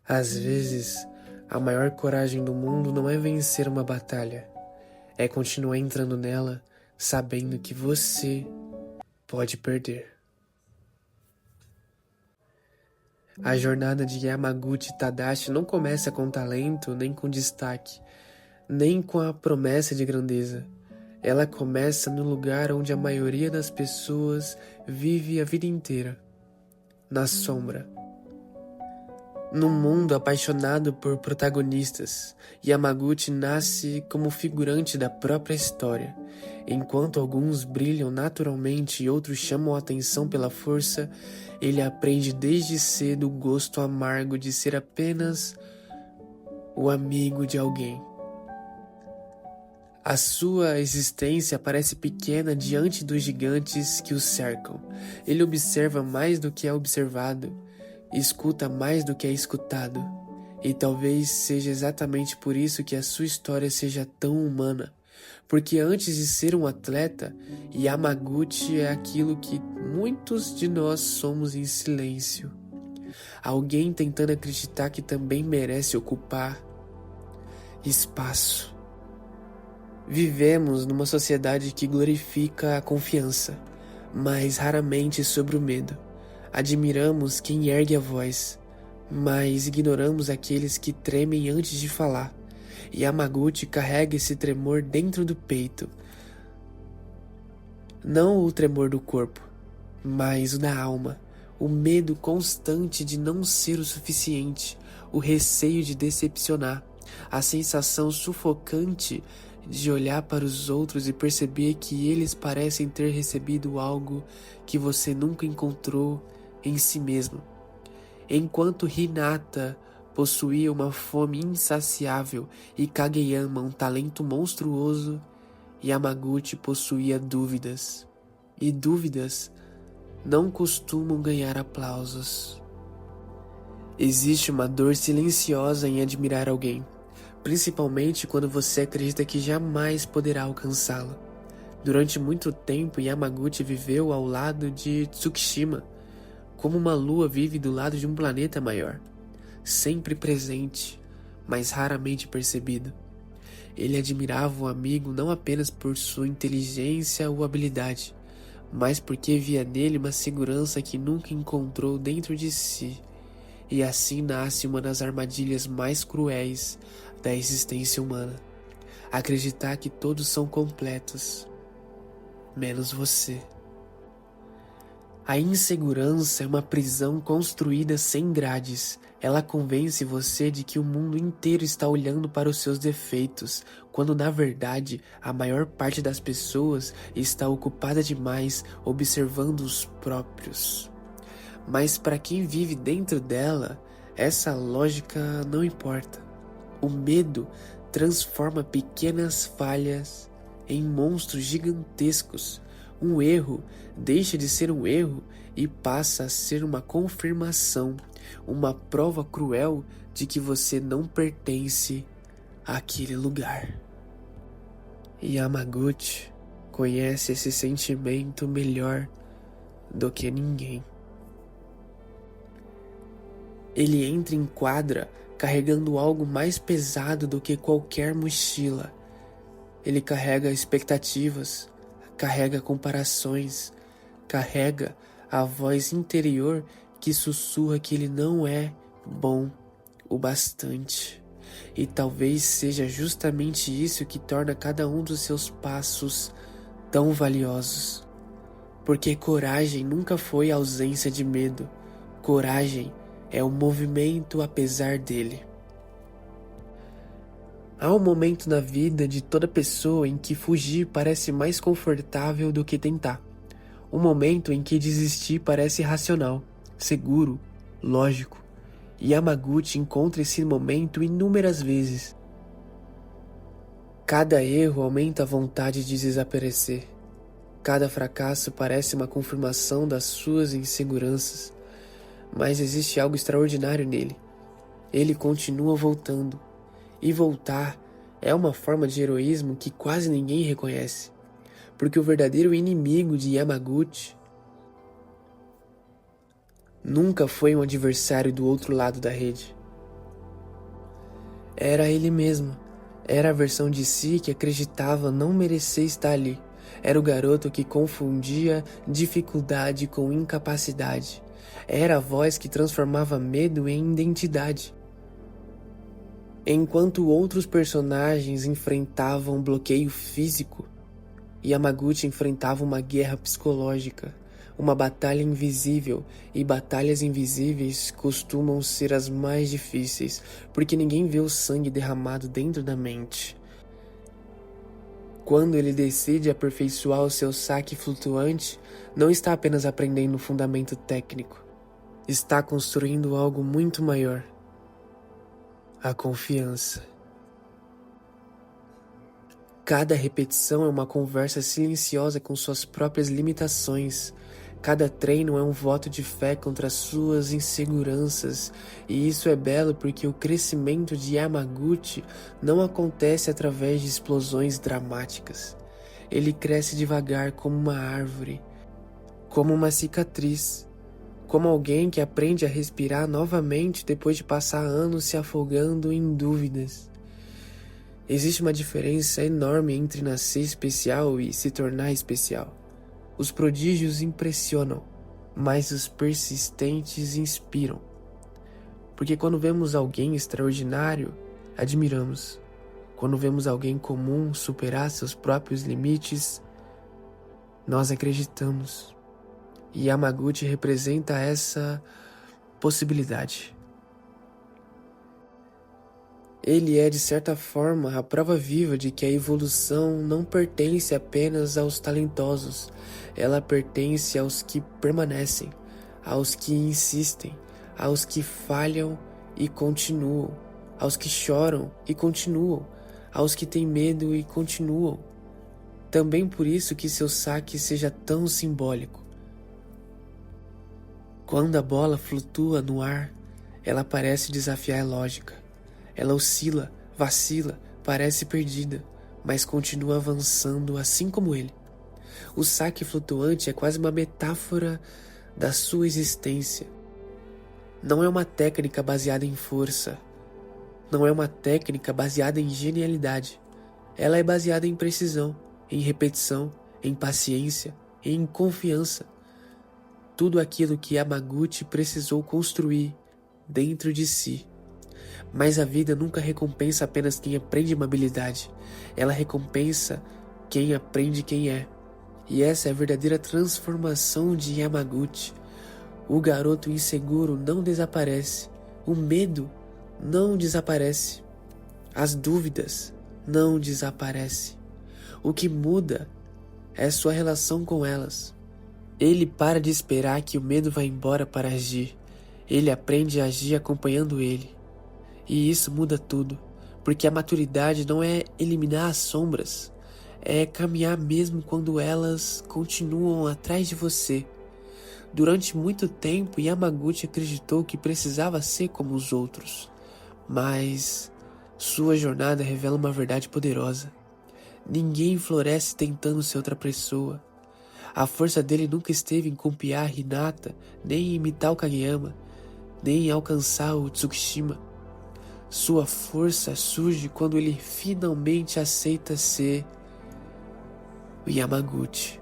Às vezes, a maior coragem do mundo não é vencer uma batalha, é continuar entrando nela sabendo que você pode perder. A jornada de Yamaguchi Tadashi não começa com talento, nem com destaque, nem com a promessa de grandeza. Ela começa no lugar onde a maioria das pessoas vive a vida inteira, na sombra. Num mundo apaixonado por protagonistas, Yamaguchi nasce como figurante da própria história. Enquanto alguns brilham naturalmente e outros chamam a atenção pela força, ele aprende desde cedo o gosto amargo de ser apenas o amigo de alguém. A sua existência parece pequena diante dos gigantes que o cercam. Ele observa mais do que é observado, escuta mais do que é escutado. E talvez seja exatamente por isso que a sua história seja tão humana. Porque antes de ser um atleta, Yamaguchi é aquilo que muitos de nós somos em silêncio. Alguém tentando acreditar que também merece ocupar espaço. Vivemos numa sociedade que glorifica a confiança, mas raramente sobre o medo. Admiramos quem ergue a voz, mas ignoramos aqueles que tremem antes de falar. Yamaguchi carrega esse tremor dentro do peito. Não o tremor do corpo, mas o da alma. O medo constante de não ser o suficiente, o receio de decepcionar, a sensação sufocante de olhar para os outros e perceber que eles parecem ter recebido algo que você nunca encontrou em si mesmo. Enquanto Hinata possuía uma fome insaciável e Kageyama um talento monstruoso, Yamaguchi possuía dúvidas. E dúvidas não costumam ganhar aplausos. Existe uma dor silenciosa em admirar alguém, principalmente quando você acredita que jamais poderá alcançá-lo. Durante muito tempo, Yamaguchi viveu ao lado de Tsukishima, como uma lua vive do lado de um planeta maior, sempre presente, mas raramente percebido. Ele admirava o amigo não apenas por sua inteligência ou habilidade, mas porque via nele uma segurança que nunca encontrou dentro de si. E assim nasce uma das armadilhas mais cruéis da existência humana. Acreditar que todos são completos, menos você. A insegurança é uma prisão construída sem grades. Ela convence você de que o mundo inteiro está olhando para os seus defeitos, quando na verdade a maior parte das pessoas está ocupada demais observando os próprios. Mas para quem vive dentro dela, essa lógica não importa. O medo transforma pequenas falhas em monstros gigantescos. Um erro deixa de ser um erro e passa a ser uma confirmação, uma prova cruel de que você não pertence àquele lugar. Yamaguchi conhece esse sentimento melhor do que ninguém. Ele entra em quadra carregando algo mais pesado do que qualquer mochila. Ele carrega expectativas, carrega comparações, carrega a voz interior que sussurra que ele não é bom o bastante. E talvez seja justamente isso que torna cada um dos seus passos tão valiosos. Porque coragem nunca foi ausência de medo. Coragem é o movimento apesar dele. Há um momento na vida de toda pessoa em que fugir parece mais confortável do que tentar. Um momento em que desistir parece racional, seguro, lógico. Yamaguchi encontra esse momento inúmeras vezes. Cada erro aumenta a vontade de desaparecer. Cada fracasso parece uma confirmação das suas inseguranças. Mas existe algo extraordinário nele. Ele continua voltando. E voltar é uma forma de heroísmo que quase ninguém reconhece. Porque o verdadeiro inimigo de Yamaguchi nunca foi um adversário do outro lado da rede. Era ele mesmo. Era a versão de si que acreditava não merecer estar ali. Era o garoto que confundia dificuldade com incapacidade. Era a voz que transformava medo em identidade. Enquanto outros personagens enfrentavam bloqueio físico, Yamaguchi enfrentava uma guerra psicológica, uma batalha invisível, e batalhas invisíveis costumam ser as mais difíceis, porque ninguém vê o sangue derramado dentro da mente. Quando ele decide aperfeiçoar o seu saque flutuante, não está apenas aprendendo um fundamento técnico, está construindo algo muito maior: a confiança. Cada repetição é uma conversa silenciosa com suas próprias limitações. Cada treino é um voto de fé contra suas inseguranças. E isso é belo porque o crescimento de Yamaguchi não acontece através de explosões dramáticas. Ele cresce devagar como uma árvore, como uma cicatriz, como alguém que aprende a respirar novamente depois de passar anos se afogando em dúvidas. Existe uma diferença enorme entre nascer especial e se tornar especial. Os prodígios impressionam, mas os persistentes inspiram. Porque quando vemos alguém extraordinário, admiramos. Quando vemos alguém comum superar seus próprios limites, nós acreditamos. E Yamaguchi representa essa possibilidade. Ele é, de certa forma, a prova viva de que a evolução não pertence apenas aos talentosos, ela pertence aos que permanecem, aos que insistem, aos que falham e continuam, aos que choram e continuam, aos que têm medo e continuam. Também por isso que seu saque seja tão simbólico. Quando a bola flutua no ar, ela parece desafiar a lógica. Ela oscila, vacila, parece perdida, mas continua avançando assim como ele. O saque flutuante é quase uma metáfora da sua existência. Não é uma técnica baseada em força. Não é uma técnica baseada em genialidade. Ela é baseada em precisão, em repetição, em paciência, em confiança. Tudo aquilo que Yamaguchi precisou construir dentro de si. Mas a vida nunca recompensa apenas quem aprende uma habilidade. Ela recompensa quem aprende quem é. E essa é a verdadeira transformação de Yamaguchi. O garoto inseguro não desaparece. O medo não desaparece. As dúvidas não desaparecem. O que muda é sua relação com elas. Ele para de esperar que o medo vá embora para agir. Ele aprende a agir acompanhando ele. E isso muda tudo, porque a maturidade não é eliminar as sombras, é caminhar mesmo quando elas continuam atrás de você. Durante muito tempo, Yamaguchi acreditou que precisava ser como os outros, mas sua jornada revela uma verdade poderosa. Ninguém floresce tentando ser outra pessoa. A força dele nunca esteve em copiar Hinata, nem em imitar o Kageyama, nem em alcançar o Tsukushima. Sua força surge quando ele finalmente aceita ser o Yamaguchi.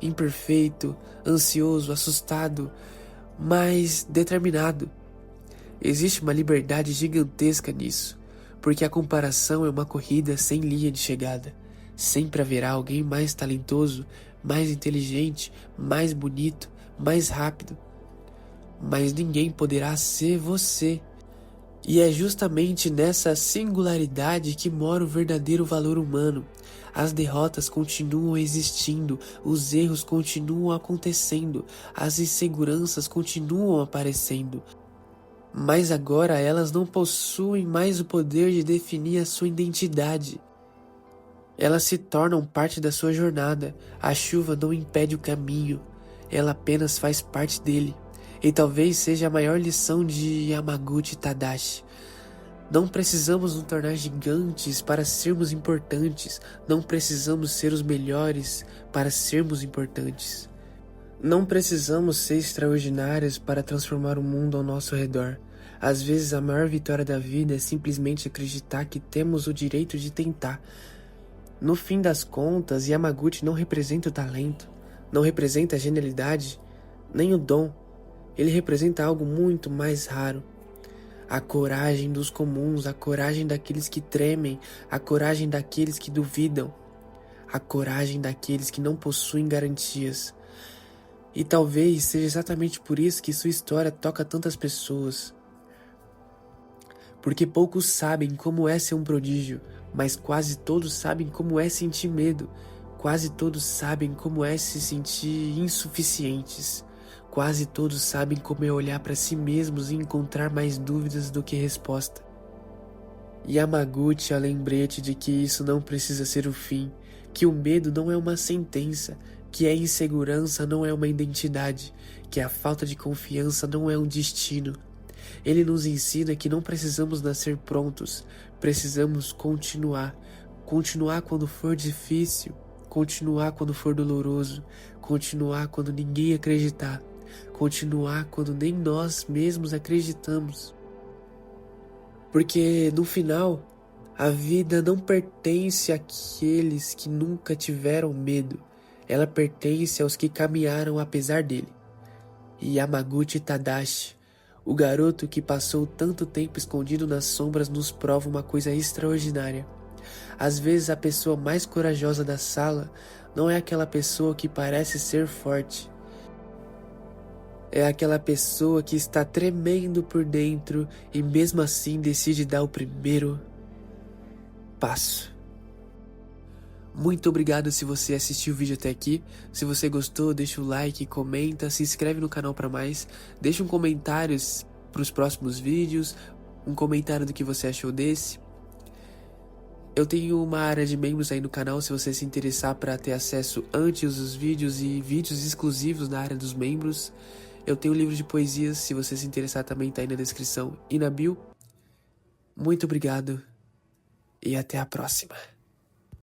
Imperfeito, ansioso, assustado, mas determinado. Existe uma liberdade gigantesca nisso, porque a comparação é uma corrida sem linha de chegada. Sempre haverá alguém mais talentoso, mais inteligente, mais bonito, mais rápido. Mas ninguém poderá ser você. E é justamente nessa singularidade que mora o verdadeiro valor humano. As derrotas continuam existindo, os erros continuam acontecendo, as inseguranças continuam aparecendo. Mas agora elas não possuem mais o poder de definir a sua identidade. Elas se tornam parte da sua jornada. A chuva não impede o caminho, ela apenas faz parte dele. E talvez seja a maior lição de Yamaguchi Tadashi. Não precisamos nos tornar gigantes para sermos importantes. Não precisamos ser os melhores para sermos importantes. Não precisamos ser extraordinários para transformar o mundo ao nosso redor. Às vezes a maior vitória da vida é simplesmente acreditar que temos o direito de tentar. No fim das contas, Yamaguchi não representa o talento, não representa a genialidade, nem o dom. Ele representa algo muito mais raro. A coragem dos comuns, a coragem daqueles que tremem, a coragem daqueles que duvidam, a coragem daqueles que não possuem garantias. E talvez seja exatamente por isso que sua história toca tantas pessoas. Porque poucos sabem como é ser um prodígio, mas quase todos sabem como é sentir medo. Quase todos sabem como é se sentir insuficientes. Quase todos sabem como é olhar para si mesmos e encontrar mais dúvidas do que resposta. Yamaguchi é o lembrete de que isso não precisa ser o fim, que o medo não é uma sentença, que a insegurança não é uma identidade, que a falta de confiança não é um destino. Ele nos ensina que não precisamos nascer prontos, precisamos continuar. Continuar quando for difícil, continuar quando for doloroso, continuar quando ninguém acreditar, continuar quando nem nós mesmos acreditamos. Porque no final, a vida não pertence àqueles que nunca tiveram medo, ela pertence aos que caminharam apesar dele. E Yamaguchi Tadashi, o garoto que passou tanto tempo escondido nas sombras, nos prova uma coisa extraordinária. Às vezes a pessoa mais corajosa da sala não é aquela pessoa que parece ser forte. É aquela pessoa que está tremendo por dentro e mesmo assim decide dar o primeiro passo. Muito obrigado se você assistiu o vídeo até aqui. Se você gostou, deixa o like, comenta, se inscreve no canal para mais. Deixa um comentário para os próximos vídeos, um comentário do que você achou desse. Eu tenho uma área de membros aí no canal, se você se interessar para ter acesso antes dos vídeos e vídeos exclusivos na área dos membros. Eu tenho um livro de poesias, se você se interessar também tá aí na descrição e na bio. Muito obrigado e até a próxima.